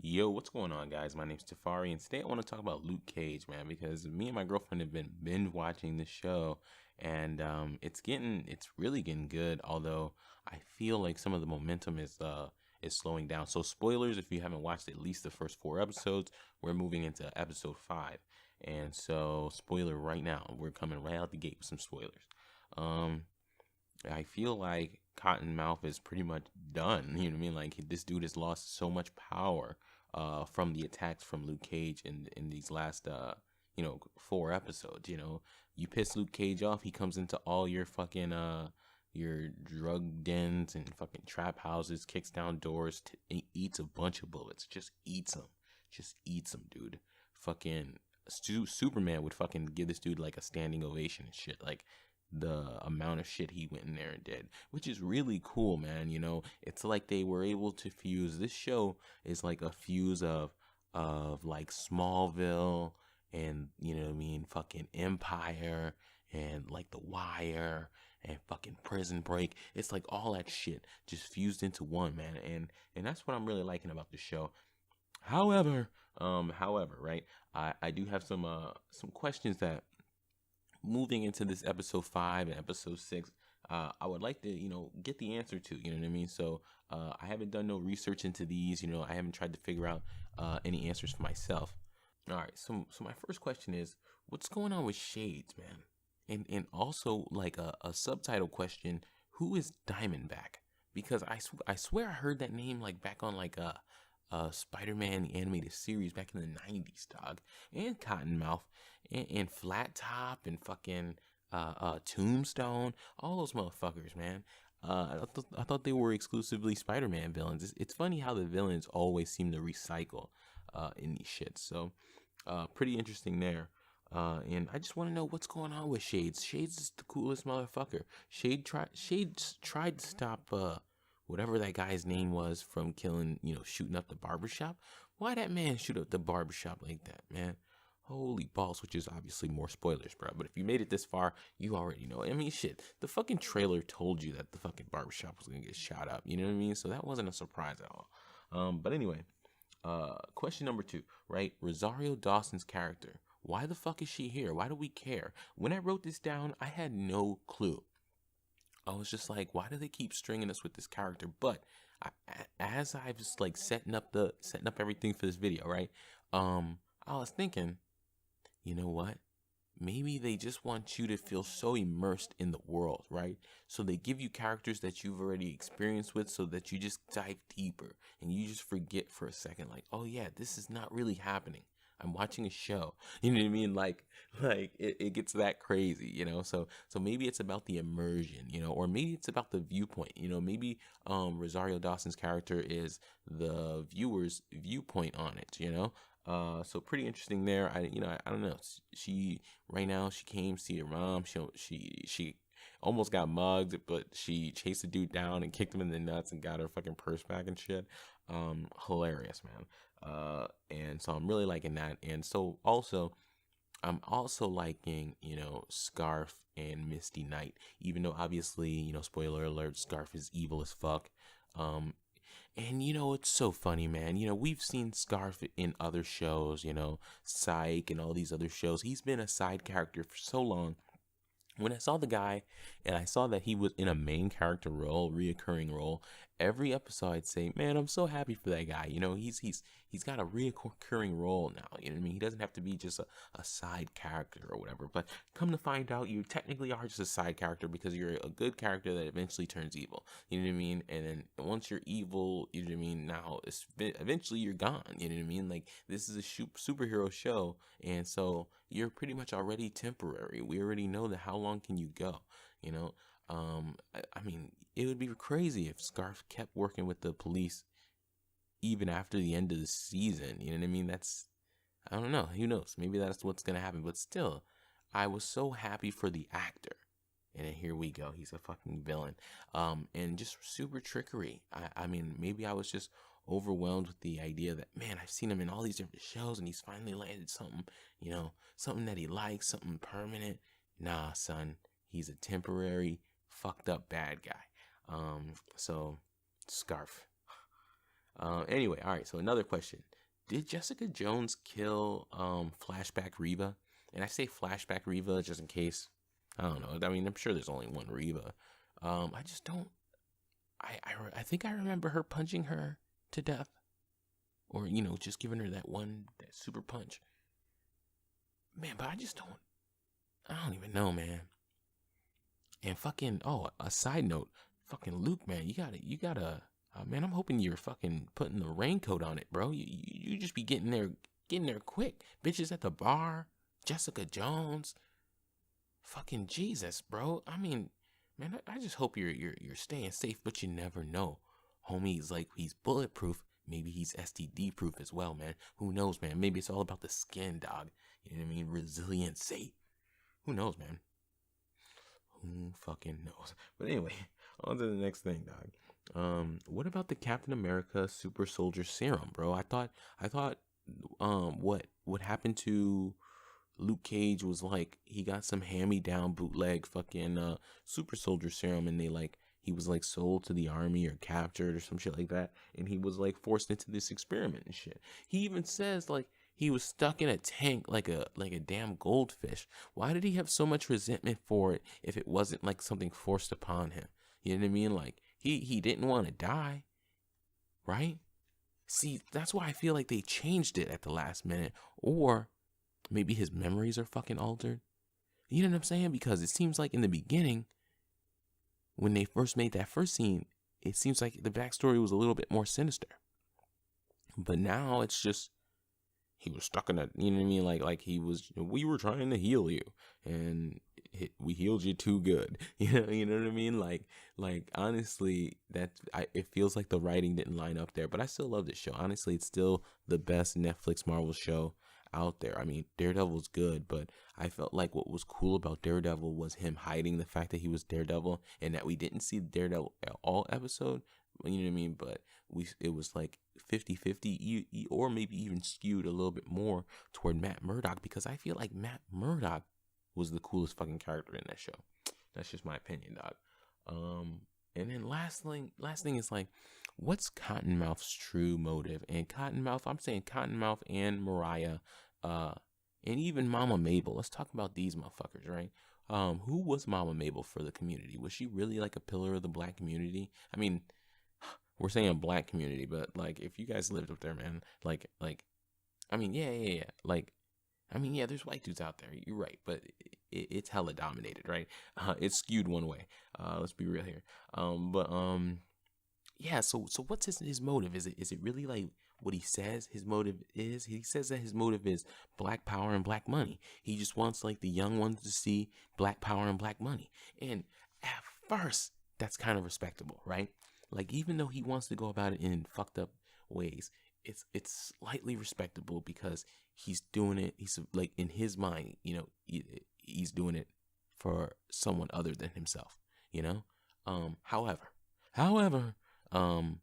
Yo, what's going on, guys? My name's Tafari, and today I want to talk about Luke Cage, man, because me and my girlfriend have been binge watching this show, and it's really getting good. Although I feel like some of the momentum is slowing down. So, spoilers if you haven't watched at least the first 4 episodes, we're moving into episode 5, and so spoiler right now, we're coming right out the gate with some spoilers. Um, I feel like Cottonmouth is pretty much done. You know what I mean? Like this dude has lost so much power from the attacks from Luke Cage in these last 4 episodes. You piss Luke Cage off, he comes into all your fucking your drug dens and fucking trap houses, kicks down doors, eats a bunch of bullets, just eats them, dude. Fucking Superman would fucking give this dude like a standing ovation and shit. Like the amount of shit he went in there and did, which is really cool, man. It's like they were able to fuse. This show is like a fuse of like Smallville and you know what I mean, fucking Empire and like The Wire and fucking Prison Break. It's like all that shit just fused into one, man. And that's what I'm really liking about the show. However, right, I do have some questions that moving into this episode 5 and episode 6, I would like to, get the answer to, you know what I mean? So, I haven't done no research into these, I haven't tried to figure out, any answers for myself. All right. So my first question is, what's going on with Shades, man? And also like a subtitle question, who is Diamondback? Because I swear I heard that name like back on like a Spider-Man the animated series back in the 90s, dog. And Cottonmouth and Flat Top and fucking Tombstone, all those motherfuckers, man. I thought they were exclusively Spider-Man villains. It's funny how the villains always seem to recycle in these shits. So, pretty interesting there. And I just want to know what's going on with Shades. Shades is the coolest motherfucker. Shades tried to stop whatever that guy's name was from killing, shooting up the barbershop. Why that man shoot up the barbershop like that, man? Holy balls, which is obviously more spoilers, bro. But if you made it this far, you already know. I mean, shit, the fucking trailer told you that the fucking barbershop was gonna get shot up. You know what I mean? So that wasn't a surprise at all. But anyway, question number 2, right? Rosario Dawson's character. Why the fuck is she here? Why do we care? When I wrote this down, I had no clue. I was just like, why do they keep stringing us with this character? But as I was like setting up everything for this video, right? I was thinking, you know what? Maybe they just want you to feel so immersed in the world, right? So they give you characters that you've already experienced with so that you just dive deeper and you just forget for a second, like, oh yeah, this is not really happening. I'm watching a show. You know what I mean? Like it gets that crazy, So maybe it's about the immersion, or maybe it's about the viewpoint, maybe Rosario Dawson's character is the viewer's viewpoint on it. So pretty interesting there. I don't know. She right now she came see her mom. She almost got mugged, but she chased the dude down and kicked him in the nuts and got her fucking purse back and shit. Hilarious, man. And so I'm really liking that. And so also I'm also liking, Scarf and Misty Knight, even though obviously, spoiler alert, Scarf is evil as fuck. Um, and it's so funny, man. We've seen Scarf in other shows, Psych and all these other shows. He's been a side character for so long. When I saw the guy and I saw that he was in a main character role, reoccurring role, every episode I'd say, man, I'm so happy for that guy. He's got a reoccurring role now. You know what I mean? He doesn't have to be just a side character or whatever. But come to find out, you technically are just a side character because you're a good character that eventually turns evil. You know what I mean? And then once you're evil, you know what I mean? Now, eventually you're gone. You know what I mean? Like, this is a superhero show. And so you're pretty much already temporary. We already know that how long can you go, you know? I mean, it would be crazy if Scarf kept working with the police even after the end of the season. You know what I mean? I don't know. Who knows? Maybe that's what's going to happen. But still, I was so happy for the actor. And then here we go. He's a fucking villain. And just super trickery. I mean, maybe I was just overwhelmed with the idea that, man, I've seen him in all these different shows and he's finally landed something, something that he likes, something permanent. Nah, son, he's a temporary, fucked up bad guy. So, Scarf. Anyway, all right. So another question: did Jessica Jones kill Flashback Reva? And I say Flashback Reva just in case. I don't know. I mean, I'm sure there's only one Reva. I just don't. I think I remember her punching her to death, or just giving her that super punch. Man, but I just don't. I don't even know, man. And fucking, a side note, fucking Luke, man, you gotta, man, I'm hoping you're fucking putting the raincoat on it, bro. You just be getting there quick. Bitches at the bar, Jessica Jones, fucking Jesus, bro. I mean, man, I just hope you're staying safe, but you never know. Homie's like, he's bulletproof. Maybe he's STD proof as well, man. Who knows, man? Maybe it's all about the skin, dog. You know what I mean? Resiliency. Who knows, man? Who fucking knows? But anyway, on to the next thing, dog. What about the Captain America Super Soldier Serum, bro? I thought, what happened to Luke Cage was like he got some hand-me-down bootleg fucking Super Soldier Serum, and he was like sold to the army or captured or some shit like that, and he was like forced into this experiment and shit. He even says like he was stuck in a tank like a damn goldfish. Why did he have so much resentment for it if it wasn't like something forced upon him? You know what I mean? Like he didn't want to die, right? See, that's why I feel like they changed it at the last minute, or maybe his memories are fucking altered. You know what I'm saying? Because it seems like in the beginning, when they first made that first scene, it seems like the backstory was a little bit more sinister. But now it's just he was stuck in that, you know what I mean? Like he was, we were trying to heal you, and we healed you too good. You know what I mean? Like honestly, it feels like the writing didn't line up there. But I still love this show. Honestly, it's still the best Netflix Marvel show out there. I mean, Daredevil's good, but I felt like what was cool about Daredevil was him hiding the fact that he was Daredevil, and that we didn't see Daredevil all episode. You know what I mean? But it was like 50-50, or maybe even skewed a little bit more toward Matt Murdock, because I feel like Matt Murdock was the coolest fucking character in that show. That's just my opinion, dog. And then last thing is like, what's Cottonmouth's true motive? And Cottonmouth, I'm saying Cottonmouth and Mariah, and even Mama Mabel. Let's talk about these motherfuckers, right? Who was Mama Mabel for the community? Was she really like a pillar of the black community? I mean, we're saying black community, but like, if you guys lived up there, man, like, I mean, yeah. Like, I mean, yeah, there's white dudes out there. You're right, but it's hella dominated, right? It's skewed one way. Let's be real here. Yeah. So what's his motive? Is it really like what he says his motive is? He says that his motive is black power and black money. He just wants like the young ones to see black power and black money. And at first, that's kind of respectable, right? Like, even though he wants to go about it in fucked up ways, it's slightly respectable, because he's doing it. He's like, in his mind, he's doing it for someone other than himself. However, I'm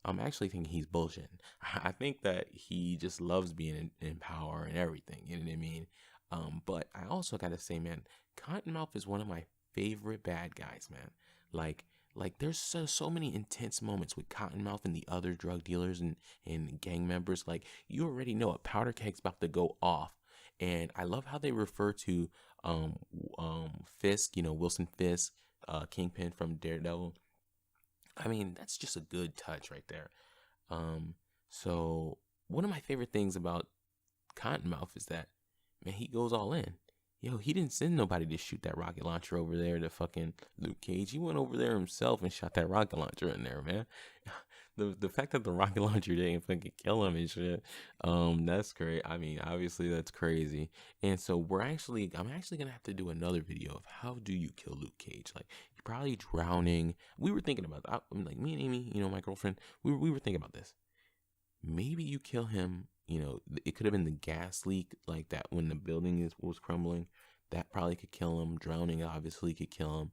actually thinking he's bullshitting. I think that he just loves being in power and everything. You know what I mean? But I also gotta say, man, Cottonmouth is one of my favorite bad guys, man. Like there's so many intense moments with Cottonmouth and the other drug dealers and gang members. Like, you already know a powder keg's about to go off. And I love how they refer to Fisk, Wilson Fisk, Kingpin from Daredevil. I mean, that's just a good touch right there. So one of my favorite things about Cottonmouth is that, man, he goes all in. Yo, he didn't send nobody to shoot that rocket launcher over there to fucking Luke Cage. He went over there himself and shot that rocket launcher in there, man. The fact that the rocket launcher didn't fucking kill him and shit, that's great. I mean, obviously that's crazy. And so I'm actually gonna have to do another video of how do you kill Luke Cage. Like, probably drowning. We were thinking about that. I mean, like, me and Amy, my girlfriend, we were thinking about this. Maybe you kill him. It could have been the gas leak, like that when the building was crumbling. That probably could kill him. Drowning obviously could kill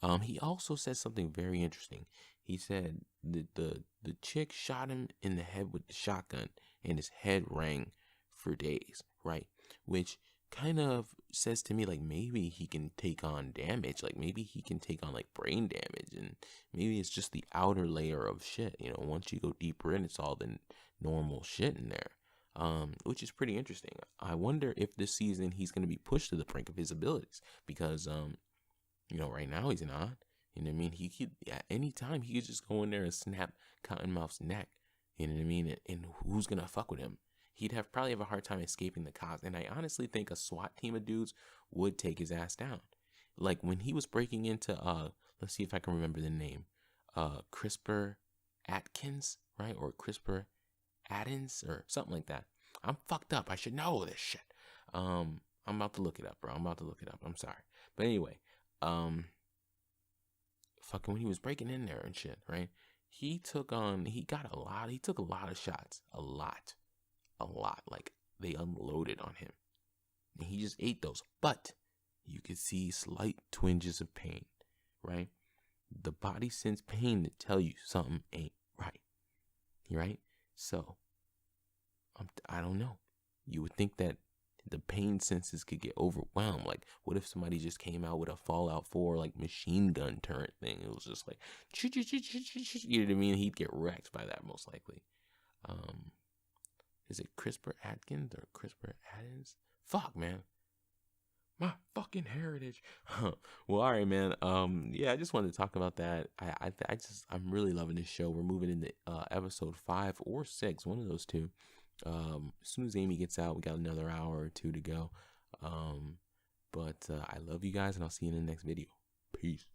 him. He also said something very interesting. He said the chick shot him in the head with the shotgun, and his head rang for days, right? Which kind of says to me like maybe he can take on damage, like maybe he can take on like brain damage, and maybe it's just the outer layer of shit. Once you go deeper in, it's all the normal shit in there. Which is pretty interesting. I wonder if this season he's going to be pushed to the brink of his abilities, because right now he's not. You know what I mean? He could, at any time, he could just go in there and snap Cottonmouth's neck. You know what I mean? And who's going to fuck with him? He'd probably have a hard time escaping the cops. And I honestly think a SWAT team of dudes would take his ass down. Like when he was breaking into, let's see if I can remember the name, CRISPR Atkins, right? Or CRISPR Addins or something like that. I'm fucked up. I should know this shit. I'm about to look it up, bro. I'm sorry. But anyway, fucking when he was breaking in there and shit, right? He took a lot of shots. A lot. Like they unloaded on him. And he just ate those. But you could see slight twinges of pain, right? The body sends pain to tell you something ain't right. Right? So, I don't know. You would think that the pain senses could get overwhelmed. Like, what if somebody just came out with a Fallout 4 like machine gun turret thing? It was just like, you know what I mean? He'd get wrecked by that most likely. Is it CRISPR Atkins or CRISPR Addins? Fuck, man. My fucking heritage. Well, all right, man. Yeah, I just wanted to talk about that. I'm really loving this show. We're moving into episode 5 or 6, one of those two. As soon as Amy gets out, we got another hour or two to go. But I love you guys, and I'll see you in the next video. Peace.